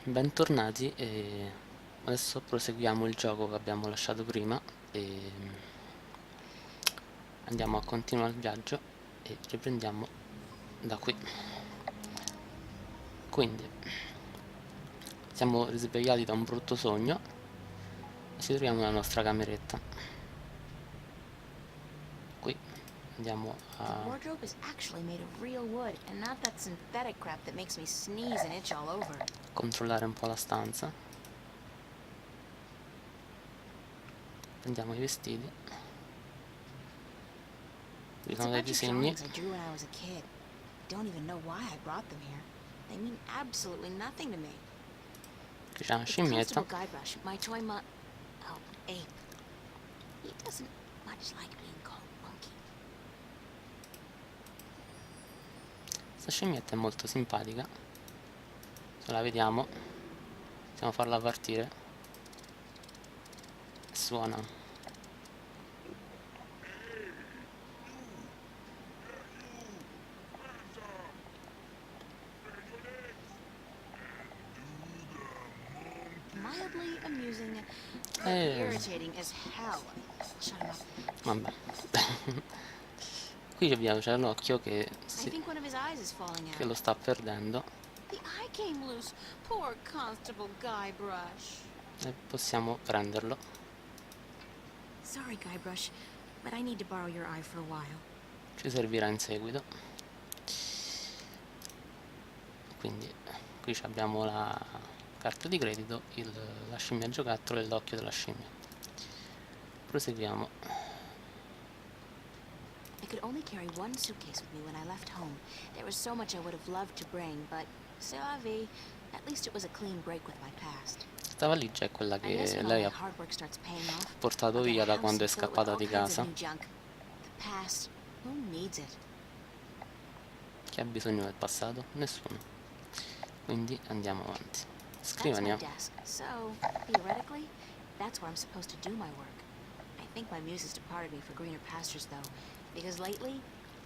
Bentornati e adesso proseguiamo il gioco che abbiamo lasciato prima e andiamo a continuare il viaggio e riprendiamo da qui. Quindi siamo risvegliati da un brutto sogno e ci troviamo nella nostra cameretta. Qui andiamo The a wardrobe is actually made of real wood and not that synthetic crap that makes me sneeze and itch all over. controllare un po' la stanza. Prendiamo i vestiti. Qui It's a sono dei bunch of disegni. drawings I drew when I was a kid. Don't even know why I brought them here. They mean absolutely nothing to me. Qui c'è una It's scimmietta. Constable Guybrush, my toy oh, ape. He doesn't much like being called monkey. Questa scimmietta è molto simpatica. Se la vediamo, possiamo farla partire. Suona. Mildly amusing, but E irritating as hell. Shut him up. vabbè. Qui abbiamo c'è l'occhio I think one of his eyes is falling che lo out. sta perdendo The eye came loose. Poor Constable Guybrush. e possiamo prenderlo. Sorry, Guybrush, but I need to borrow your eye for a while. Ci servirà in seguito. Quindi qui abbiamo la carta di credito, la scimmia giocattolo e l'occhio della scimmia. Proseguiamo. I could only carry one suitcase with me when I left home. There was so much I would have loved to bring, but c'est la vie. At least it was a clean break with my past. Questa valigia è quella I guess che when all lei my ha hard work starts paying off, portato I'll get via a da house quando è and fill it with scappata all di kinds of casa. new junk. The past, who needs it? Chi ha bisogno del passato? Nessuno. Quindi andiamo avanti. That's my Scrivania. desk, so theoretically, that's where I'm supposed to do my work. I think my muse has departed me for greener pastures, though, because lately,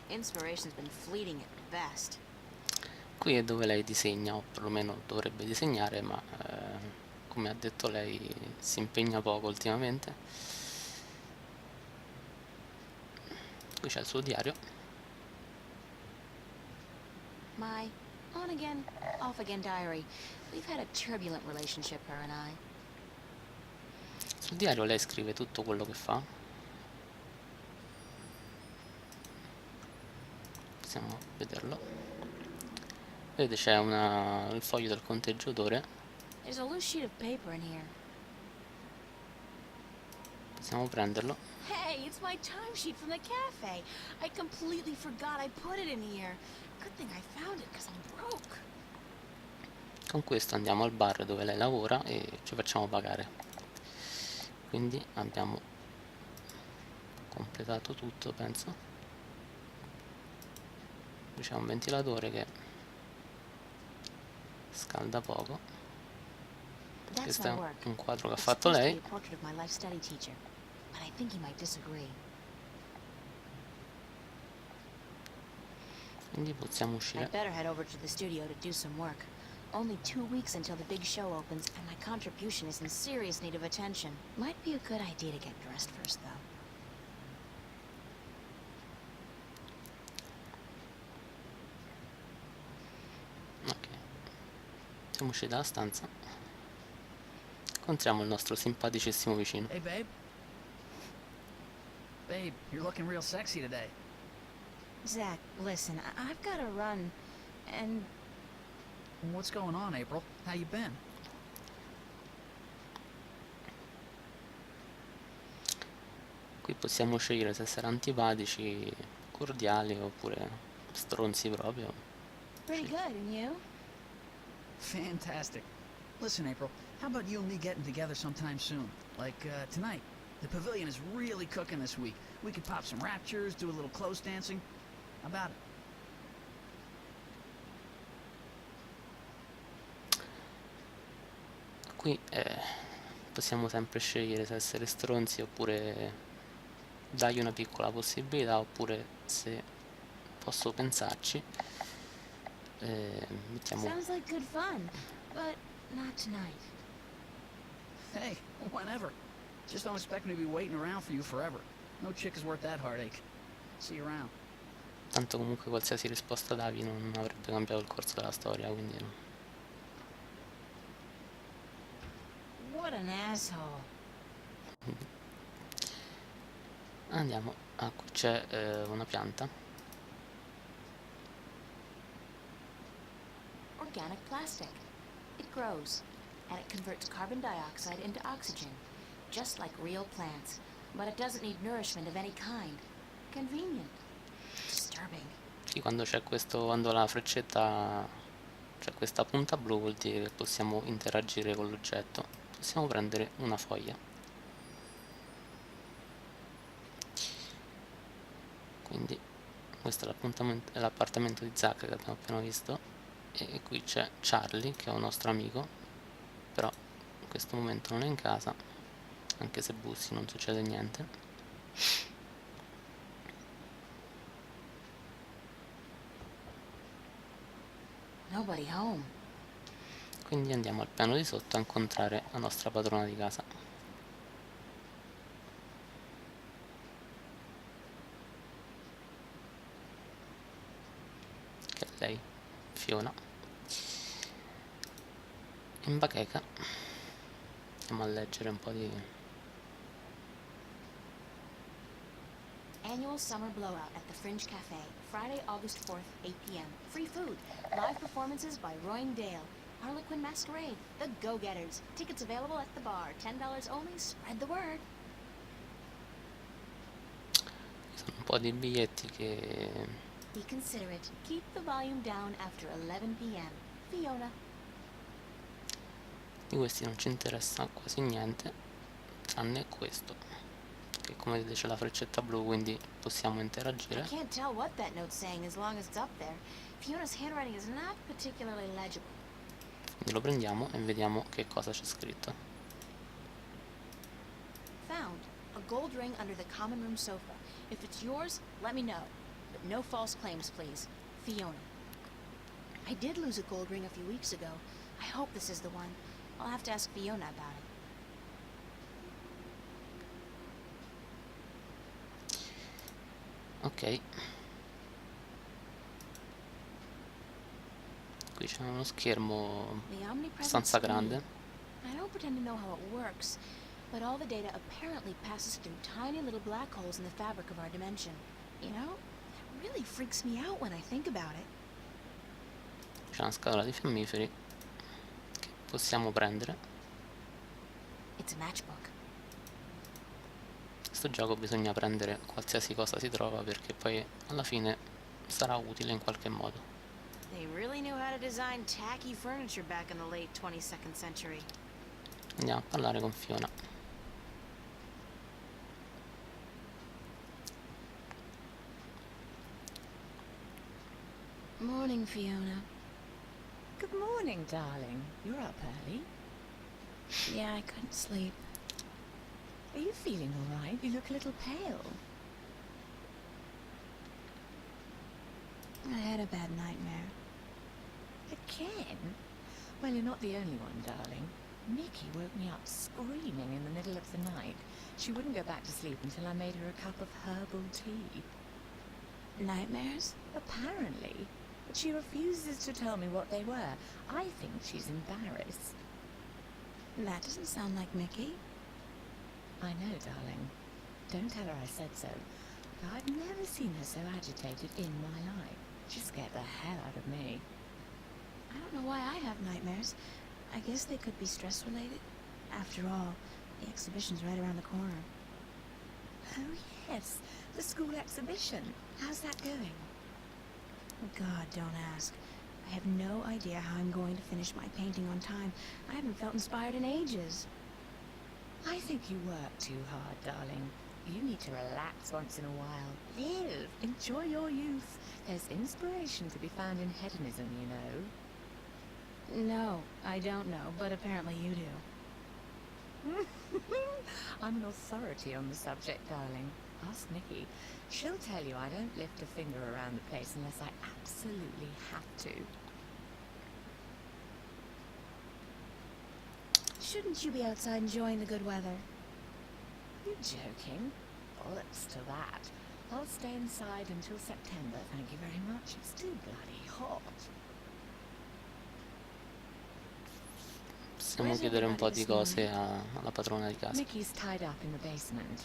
inspiration's been fleeting at best. Qui è dove lei disegna, o perlomeno dovrebbe disegnare, ma come ha detto lei si impegna poco ultimamente. Qui c'è il suo diario. My on-again, off-again diary. We've had a turbulent relationship, her and I. Sul diario lei scrive tutto quello che fa. Possiamo vederlo. Vedete c'è il foglio del conteggiatore. There's a loose sheet of paper in here. Possiamo prenderlo. Hey, it's my timesheet from the cafe. I completely forgot I put it in here. Good thing I found it, because I'm broke. Con questo andiamo al bar dove lei lavora e ci facciamo pagare. Quindi abbiamo completato tutto, penso. Qui c'è un ventilatore che scalda poco. That's Questo my è work. un quadro che ha It's fatto supposed to lei. be a portrait of my life study teacher, but I think he might disagree. Quindi possiamo uscire. I'd better head over to the studio to do some work. Only 2 weeks until the big show opens, and my contribution is in serious need of attention. Might be a good idea to get dressed first, though. Ok. Siamo usciti dalla stanza. Incontriamo il nostro simpaticissimo vicino. Hey, babe. Babe, you're looking real sexy today. Zach, listen, I've got to run, and What's going on, April? How you been? Qui possiamo scegliere se essere antipatici, cordiali oppure stronzi proprio. pretty good, and you? Fantastic. Listen, April, how about you and me getting together sometime soon? Like, tonight. The pavilion is really cooking this week. We could pop some raptures, do a little close dancing. How about it? Qui possiamo sempre scegliere se essere stronzi oppure dargli una piccola possibilità, oppure se posso pensarci mettiamo Sounds like good fun, but not Not tonight. Hey, whenever. Just don't expect me to be waiting around for you forever. No chick is worth that heartache. See you around. Tanto comunque qualsiasi risposta davi non avrebbe cambiato il corso della storia, quindi What an asshole. andiamo. Ah, qui c'è una pianta. Organic plastic. It grows, and it converts carbon dioxide into oxygen, just like real plants. But it doesn't need nourishment of any kind. Convenient. Disturbing. Qui quando c'è questo, quando la freccetta, c'è questa punta blu, vuol dire che possiamo interagire con l'oggetto. Possiamo prendere una foglia. Quindi questo è l'appartamento di Zack che abbiamo appena visto, e qui c'è Charlie che è un nostro amico, però in questo momento non è in casa, anche se bussi non succede niente. Nobody home. Quindi andiamo al piano di sotto a incontrare la nostra padrona di casa, che è lei, Fiona. In bacheca andiamo a leggere un po' di... Annual summer blowout at the Fringe Cafe, Friday, August 4th, 8 p.m. Free food. Live performances by Roying Dale. Harlequin Masquerade. The Go-Getters. Tickets available at the bar. $10 only. Spread the word. sono un po' di biglietti che... Be considerate. Keep the volume down after 11 p.m. Fiona. Di questi non ci interessa quasi niente, tranne questo, che come vedete c'è la freccetta blu, quindi possiamo I interagire. can't tell what that note's saying as long as it's up there. Fiona's handwriting is not particularly legible. Quindi lo prendiamo e vediamo che cosa c'è scritto. Found. A gold ring under the common room sofa. If it's yours, let me know. But no false claims, please. Fiona. I did lose a gold ring a few weeks ago. I hope this is the one. I'll have to ask Fiona about it. Ok. Qui c'è uno schermo The omnipresent abbastanza screen. grande. I don't pretend to know how it works, but all the data apparently passes through tiny little black holes in the fabric of our dimension. You know, that really freaks me out when I think about it. C'è una scatola di fiammiferi che possiamo prendere. It's a matchbook. In questo gioco bisogna prendere qualsiasi cosa si trova, perché poi alla fine sarà utile in qualche modo. They really knew how to design tacky furniture back in the late 22nd century. Andiamo a parlare con Fiona. Morning, Fiona. Good morning, darling. You're up early. Yeah, I couldn't sleep. Are you feeling all right? You look a little pale. I had a bad nightmare. Again? Well, you're not the only one, darling. Nikki woke me up screaming in the middle of the night. She wouldn't go back to sleep until I made her a cup of herbal tea. Nightmares? Apparently. But she refuses to tell me what they were. I think she's embarrassed. That doesn't sound like Mickey. I know, darling. Don't tell her I said so. But I've never seen her so agitated in my life. She scared the hell out of me. I don't know why I have nightmares. I guess they could be stress-related. After all, the exhibition's right around the corner. Oh, yes. The school exhibition. How's that going? God, don't ask. I have no idea how I'm going to finish my painting on time. I haven't felt inspired in ages. I think you work too hard, darling. You need to relax once in a while. Live. Enjoy your youth. There's inspiration to be found in hedonism, you know. No, I don't know, but apparently you do. I'm an authority on the subject, darling. Ask Nikki. She'll tell you I don't lift a finger around the place unless I absolutely have to. shouldn't you be outside enjoying the good weather? You joking? Bollocks to that. I'll stay inside until September, thank you very much. It's too bloody hot. Possiamo chiedere un po' di cose alla padrona di casa. Mickey's tied up in the basement.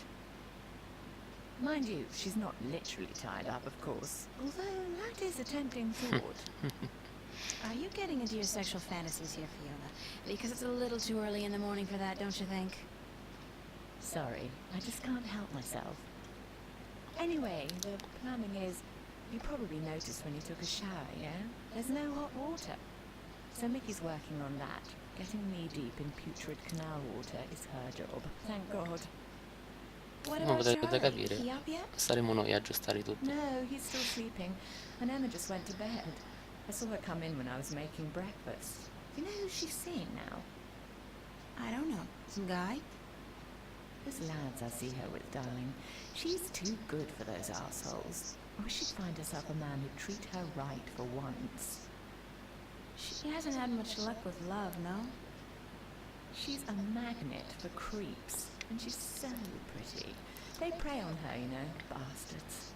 Mind you, she's not literally tied up, of course. Although that is a tempting thought. Are you getting into your sexual fantasies here, Fiona? Because it's a little too early in the morning for that, don't you think? Sorry, I just can't help myself. Anyway, the plumbing is... You probably noticed when you took a shower, yeah? There's no hot water. So Mickey's working on that. Getting knee-deep in putrid canal water is her job. Thank God. What Come about potete Charlie? capire, He up yet? saremo noi a aggiustare tutto. No, he's still sleeping. And Emma just went to bed. I saw her come in when I was making breakfast. You know who she's seeing now? I don't know. Some guy? Those lads I see her with, darling. She's too good for those assholes. I wish she'd find herself a man who'd treat her right for once. She hasn't had much luck with love, no? She's a magnet for creeps, and she's so pretty. They prey on her, you know, bastards.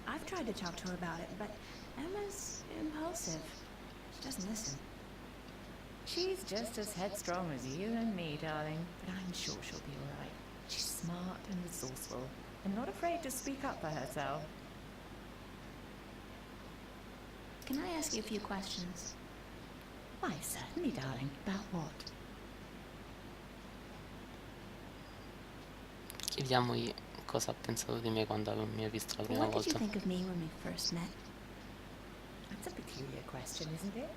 I've tried to talk to her about it, but Emma's impulsive. She doesn't listen. She's just as headstrong as you and me, darling, but I'm sure she'll be all right. She's smart and resourceful, and not afraid to speak up for herself. Can I ask you a few questions? Why, certainly, darling. About what? Chiediamogli cosa ha pensato di me quando mi ha visto la prima What did you volta. think of me when we first met? That's a peculiar question, isn't it?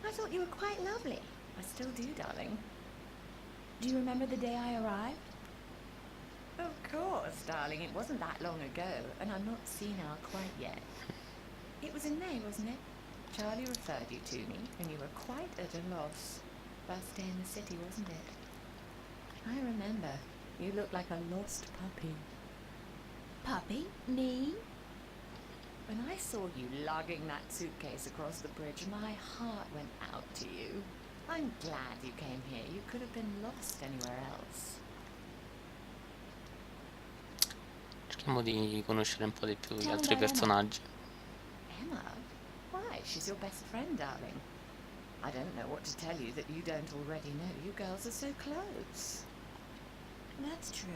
I thought you were quite lovely. I still do, darling. Do you remember the day I arrived? Of course, darling. It wasn't that long ago, and I'm not senile quite yet. It was in May, wasn't it? Charlie referred you to me, and you were quite at a loss. First day in the city, wasn't it? I remember. You looked like a lost puppy. Puppy? Me? When I saw you lugging that suitcase across the bridge, my heart went out to you. I'm glad you came here. You could have been lost anywhere else. Cerchiamo di conoscere un po' di più gli Tell me altri about Emma. personaggi. Emma? Why? She's your best friend, darling. I don't know what to tell you that you don't already know. You girls are so close. That's true.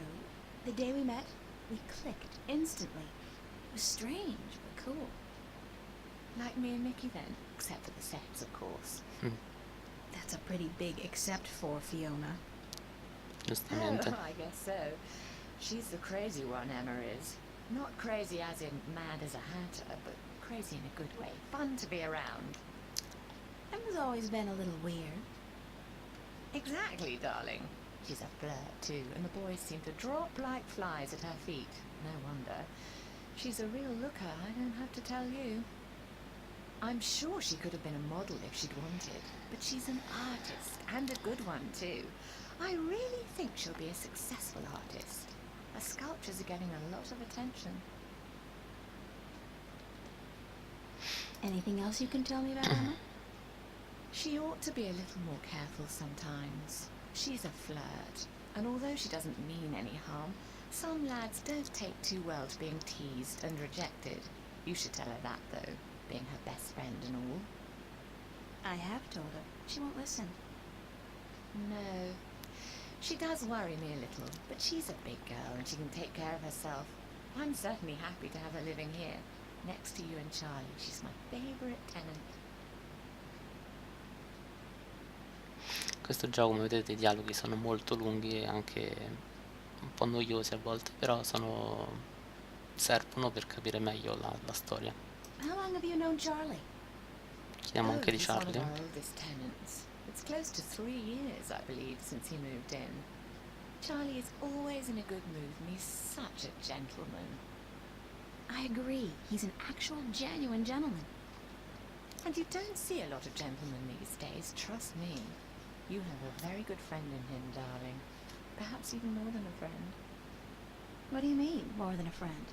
The day we met, we clicked instantly. It was strange, but cool. Like me and Mickey then, except for the sex, of course. That's a pretty big except for Fiona. Giustamente. Oh, I guess so. She's the crazy one, Emma is. Not crazy as in mad as a hatter, but crazy in a good way. Fun to be around. Emma's always been a little weird. Exactly, darling. She's a flirt, too, and the boys seem to drop like flies at her feet. No wonder. She's a real looker, I don't have to tell you. I'm sure she could have been a model if she'd wanted, but she's an artist, and a good one, too. I really think she'll be a successful artist. Her sculptures are getting a lot of attention. Anything else you can tell me about Emma? She ought to be a little more careful sometimes. She's a flirt, and although she doesn't mean any harm, some lads don't take too well to being teased and rejected. You should tell her that, though, being her best friend and all. I have told her. She won't listen. No. She does worry me a little, but she's a big girl and she can take care of herself. I'm certainly happy to have her living here, next to you and Charlie. She's my favourite tenant. Questo gioco, come vedete, i dialoghi sono molto lunghi e anche un po' noiosi a volte, però servono per capire meglio la storia. How long have you known Charlie? Chiediamo anche di he's one of Charlie. our oldest tenants. It's close to 3 years, I believe, since he moved in. Charlie is always in a good mood, and he's such a gentleman. I agree. He's an actual, genuine gentleman. And you don't see a lot of gentlemen these days, trust me. You have a very good friend in him, darling. Perhaps even more than a friend. What do you mean, more than a friend?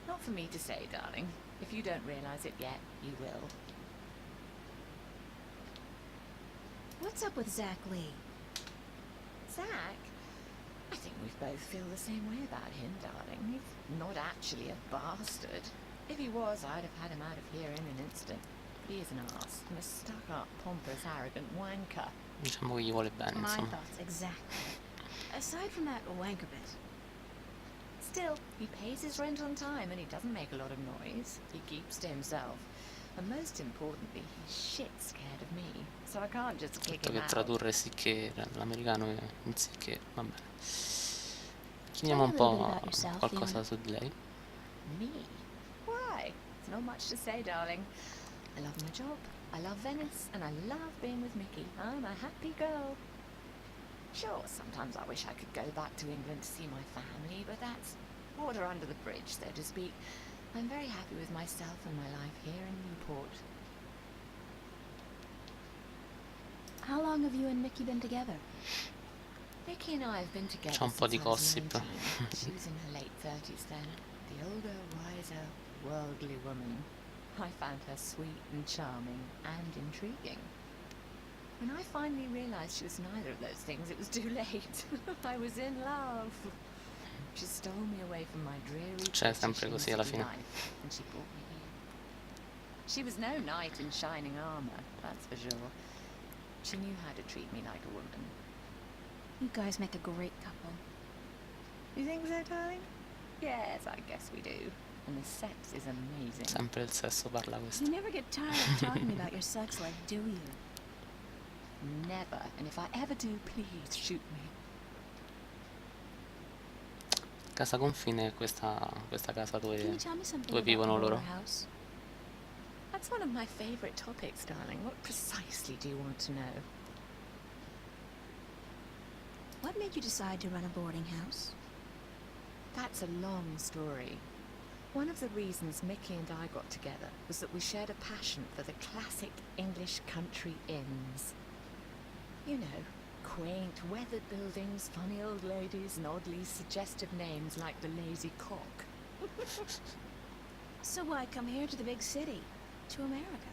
Not for me to say, darling. If you don't realize it yet, you will. What What's up with Zach Lee? Zach? I think we both feel the same way about him, darling. He's not actually a bastard. If he was, I'd have had him out of here in an instant. He is an arse, and a stuck-up, pompous, arrogant wanker. Diciamo che gli vuole bene, My insomma. thoughts, exactly. Aside from that wanker bit. Still, he pays his rent on time and he doesn't make a lot of noise. He keeps to himself. And most importantly, he's shit scared of me. So I can't just kick Detto him che out. tradurre sì che l'americano è in sì che, va bene. Chiediamo Tell me un a little bit po' about yourself, qualcosa Fiona. su di lei. Me? Why? There's not much to say, darling. I love my job, I love Venice, and I love being with Mickey. I'm a happy girl. Sure, sometimes I wish I could go back to England to see my family, but that's water under the bridge, so to speak. I'm very happy with myself and my life here in Newport. How long have you and Mickey been together? Mickey and I have been together C'è un po' since di I was gossip. 19. She was in her late 30s then. The older, wiser, worldly woman. I found her sweet and charming and intriguing. When I finally realized she was neither of those things, it was too late. I was in love. She stole me away from my dreary C'è British sempre così alla inner-city fine. life, and she brought me here. She was no knight in shining armor, that's for sure. She knew how to treat me like a woman. You guys make a great couple. You think so, darling? Yes, I guess we do. And the sex is amazing. Sempre il sesso parla questo. You never get tired of talking about your sex life, do you? Never. And if I ever do, please shoot me. Casa Confine è questa casa Can you dove tell me something dove about vivono the loro. Boer house? That's one of my favorite topics, darling. What precisely do you want to know? What made you decide to run a boarding house? That's a long story. One of the reasons Mickey and I got together was that we shared a passion for the classic English country inns. You know, quaint, weathered buildings, funny old ladies, and oddly suggestive names like the Lazy Cock. So why come here to the big city? To America?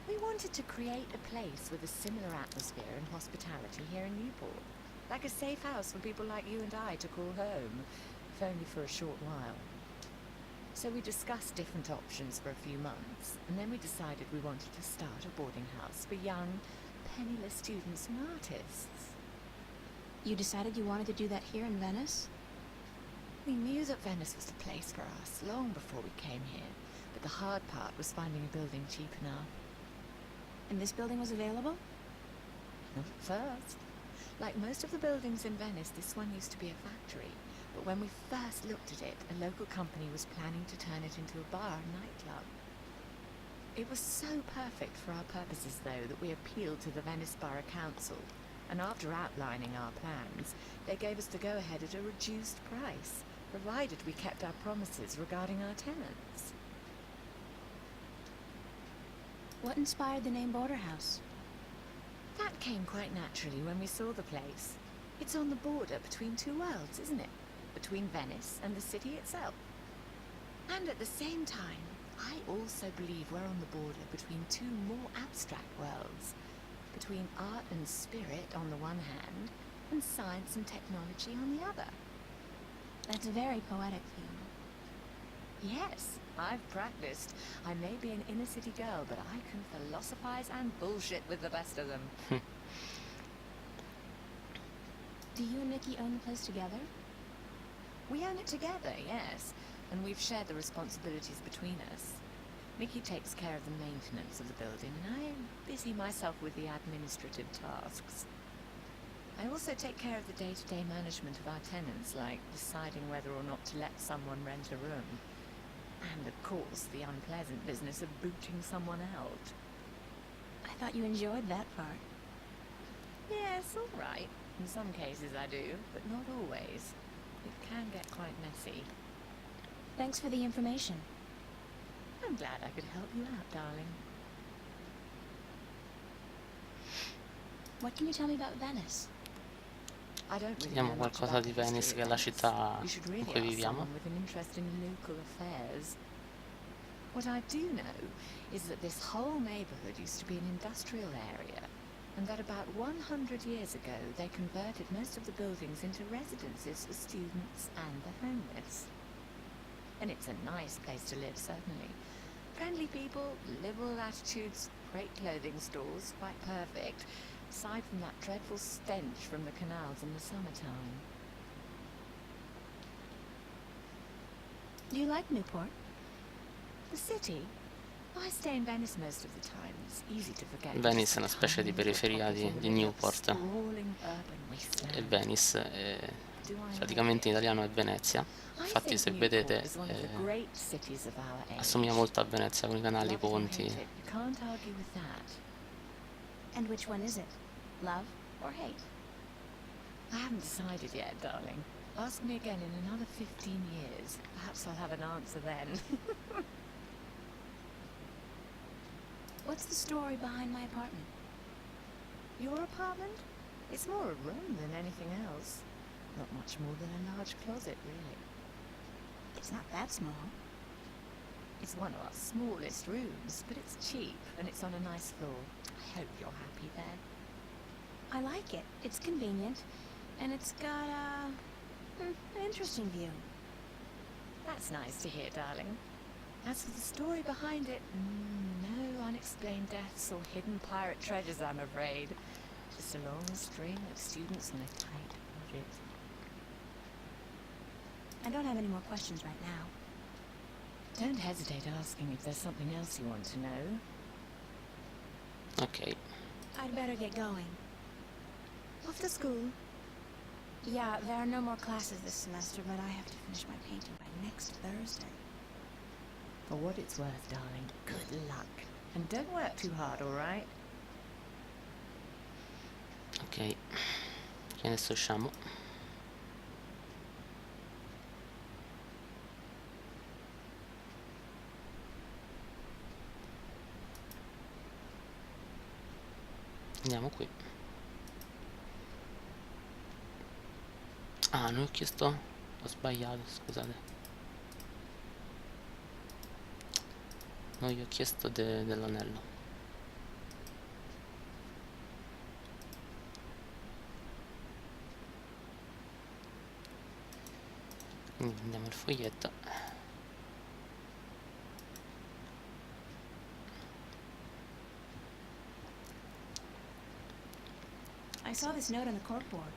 We wanted to create a place with a similar atmosphere and hospitality here in Newport. Like a safe house for people like you and I to call home, if only for a short while. So we discussed different options for a few months, and then we decided we wanted to start a boarding house for young, penniless students and artists. You decided you wanted to do that here in Venice? We knew that Venice was the place for us long before we came here, but the hard part was finding a building cheap enough. And this building was available? Not at first. Like most of the buildings in Venice, this one used to be a factory. But when we first looked at it, a local company was planning to turn it into a bar and nightclub. It was so perfect for our purposes, though, that we appealed to the Venice Borough Council. And after outlining our plans, they gave us the go-ahead at a reduced price, provided we kept our promises regarding our tenants. What inspired the name Border House? That came quite naturally when we saw the place. It's on the border between two worlds, isn't it? Between Venice and the city itself. And at the same time, I also believe we're on the border between two more abstract worlds. Between art and spirit on the one hand, and science and technology on the other. That's very poetic, Fiona. Yes, I've practiced. I may be an inner city girl, but I can philosophize and bullshit with the best of them. Do you and Mickey own the place together? We own it together, yes, and we've shared the responsibilities between us. Mickey takes care of the maintenance of the building, and I busy myself with the administrative tasks. I also take care of the day-to-day management of our tenants, like deciding whether or not to let someone rent a room. And, of course, the unpleasant business of booting someone out. I thought you enjoyed that part. Yes, all right. In some cases I do, but not always. It can get quite messy. Thanks for the information. I'm glad I could help you out, darling. What can you tell me about Venice? I don't really Vediamo know much qualcosa about di the history Venice, of che è la Venice. città You should in really cui ask viviamo. someone with an interest in local affairs. What I do know is that this whole neighborhood used to be an industrial area. and that about 100 years ago they converted most of the buildings into residences for students and the homeless. And it's a nice place to live, certainly. Friendly people, liberal attitudes, great clothing stores, quite perfect, aside from that dreadful stench from the canals in the summertime. Do you like Newport? The city? I stay in Venice most of the time. It's easy to forget. Venice è una specie di periferia di Newport, e Venice praticamente in italiano è Venezia. Infatti se vedete assomiglia molto a Venezia con i canali, i ponti. And which one is it? Love or hate? I haven't decided yet, darling. Ask me again in another 15 years. Perhaps I'll have an answer then. What's the story behind my apartment? Your apartment? It's more a room than anything else. Not much more than a large closet, really. It's not that small. It's one of our smallest rooms, but it's cheap and it's on a nice floor. I hope you're happy there. I like it. It's convenient. And it's got, an interesting view. That's nice to hear, darling. As for the story behind it, no unexplained deaths or hidden pirate treasures, I'm afraid. Just a long string of students on a tight budget. I don't have any more questions right now. Don't hesitate asking if there's something else you want to know. Ok, I'd better get going. Off to school. Yeah, there are no more classes this semester, but I have to finish my painting by next Thursday. For what it's worth, darling, good luck. And don't work too hard, all right? ok, e adesso usciamo. Andiamo qui. Ah, non ho chiesto, ho sbagliato, scusate. No, io ho chiesto dell'anello. Quindi andiamo al foglietto. I saw this note on the corkboard.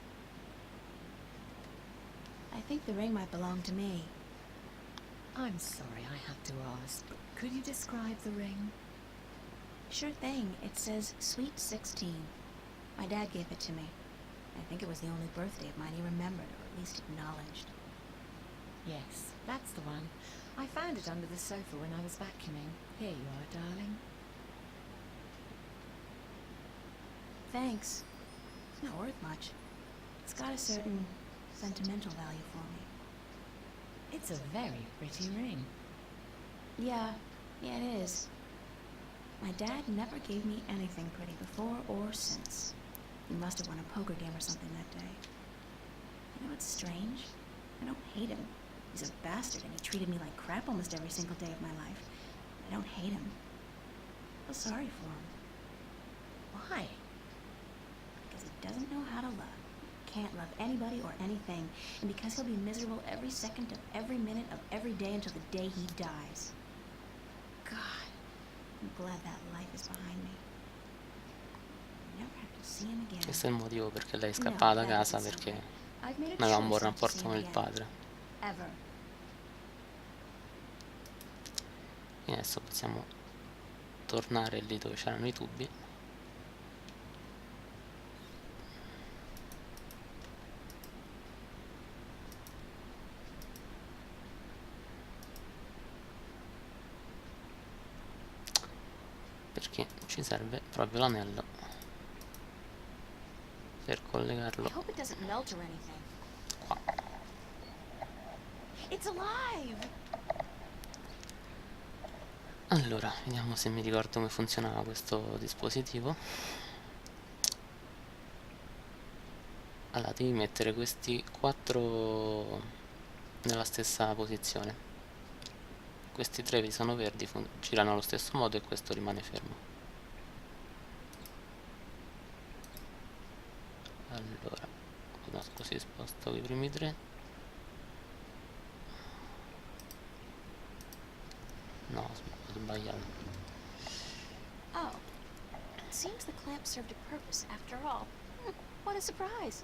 I think the ring might belong to me. I'm sorry I have to ask, but could you describe the ring? Sure thing. It says Sweet 16. My dad gave it to me. I think it was the only birthday of mine he remembered, or at least acknowledged. Yes, that's the one. I found it under the sofa when I was vacuuming. Here you are, darling. Thanks. It's not worth much. It's got a certain sentimental value for me. It's a very pretty ring. Yeah, it is. My dad never gave me anything pretty before or since. He must have won a poker game or something that day. You know what's strange? I don't hate him. He's a bastard and he treated me like crap almost every single day of my life. I don't hate him. I feel sorry for him. Why? Because he doesn't know how to love. Can't love anybody or anything. And because he'll be miserable every second of every minute of every day until the day he dies. God, I'm glad that life is behind me. I never have to see him again. Questo è il motivo perché lei è scappata da casa, perché I've made a non aveva un buon choice not to rapporto see con him il again. padre. Ever. E adesso possiamo tornare lì dove c'erano i tubi. Perché ci serve proprio l'anello per I collegarlo hope it doesn't melt or anything. qua. It's alive! Allora, vediamo se mi ricordo come funzionava questo dispositivo. Allora, devi mettere questi 4 nella stessa posizione. Questi 3 che sono verdi girano allo stesso modo e questo rimane fermo. Allora, così sposto i primi tre. No, ho sbagliato. Oh, it seems the clamp served a purpose after all. What a surprise.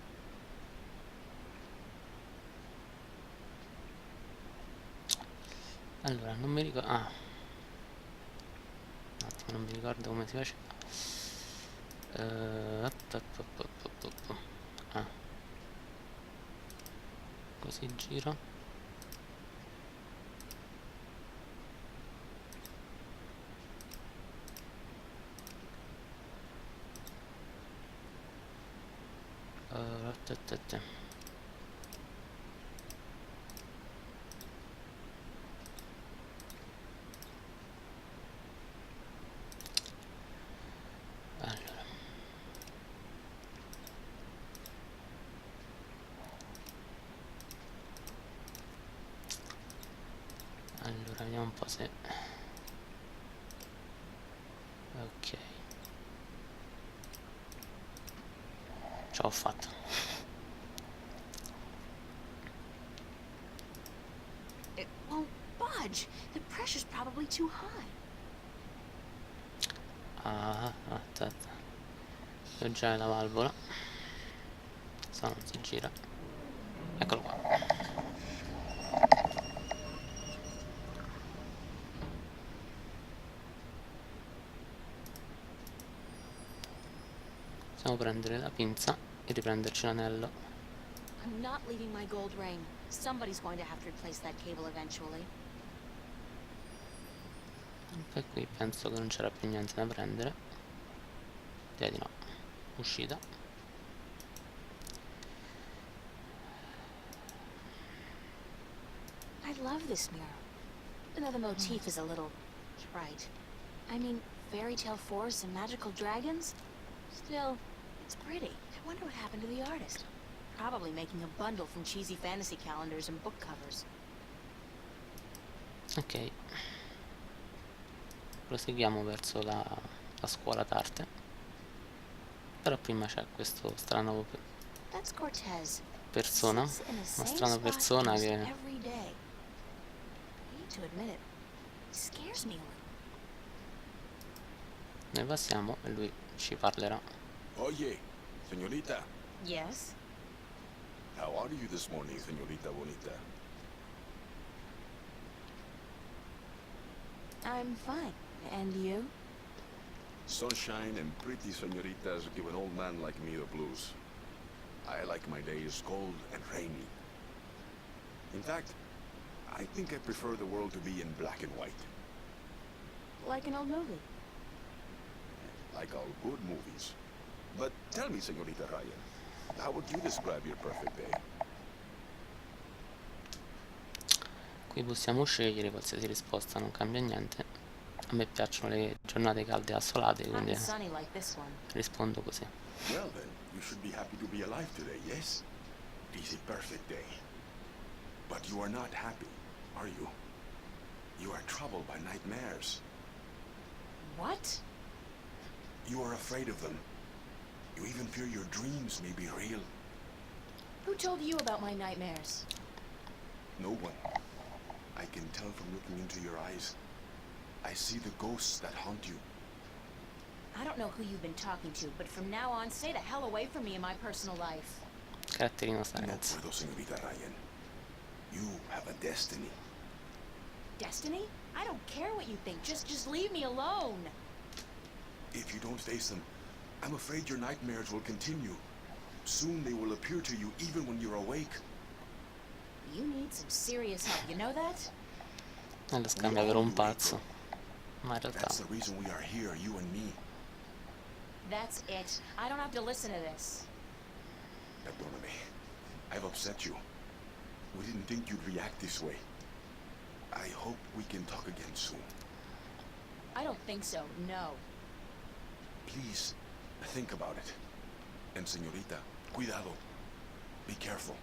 Allora, non mi ricordo. Ah, un attimo, non mi ricordo come si faceva. Ah, così giro. Allora, vediamo un po' se... Ok, ce l'ho fatta. It won't budge. The pressure's probably too high. Aspetta, io già la valvola, se no non si gira. Eccolo qua. Possiamo prendere la pinza e riprenderci l'anello. I'm not leaving my gold ring. Somebody's going to have to replace that cable eventually. E qui penso che non c'era più niente da prendere. Direi di no. Uscita. I love this mural. Though the motif is a little trite. I mean, fairy tale forests and magical dragons? Still, it's pretty. I wonder what happened to the artist. Probably making a bundle from cheesy fantasy calendars and book covers. Ok. Proseguiamo verso la scuola d'arte. Però prima c'è questo strano That's Cortez. persona. Sits in the Una same strana spot persona almost che... every day. I hate to admit it. He scares me a little. Noi passiamo e lui ci parlerà. Oye, señorita. Yes? How are you this morning, señorita bonita? I'm fine. And you? Sunshine and pretty señoritas give an old man like me the blues. I like my days cold and rainy. In fact, I think I prefer the world to be in black and white, Like an old movie. like all good movies. But tell me, señorita Ryan, how would you describe your perfect day? Qui possiamo scegliere qualsiasi risposta, non cambia niente. A me piacciono le giornate calde e assolate, Not quindi sunny like this one. rispondo così. Well then, you should be happy to be alive today, yes? It is a perfect day. But you are not happy, are you? You are troubled by nightmares. What? You are afraid of them. You even fear your dreams may be real. Who told you about my nightmares? No one. I can tell from looking into your eyes. I see the ghosts that haunt you. I don't know who you've been talking to, but from now on, stay the hell away from me in my personal life. Caratterino sta No ragazza. puedo, señorita Ryan. You have a destiny. Destiny? I don't care what you think. Just leave me alone. If you don't face them, I'm afraid your nightmares will continue. Soon they will appear to you even when you're awake. You need some serious help, you know that? E lo scambia per un pazzo. Ma in realtà... That's the reason we are here, you and me. That's it. I don't have to listen to this. Perdóname. I've upset you. We didn't think you'd react this way. I hope we can talk again soon. I don't think so, no. Please, think about it. And señorita, cuidado. Be careful.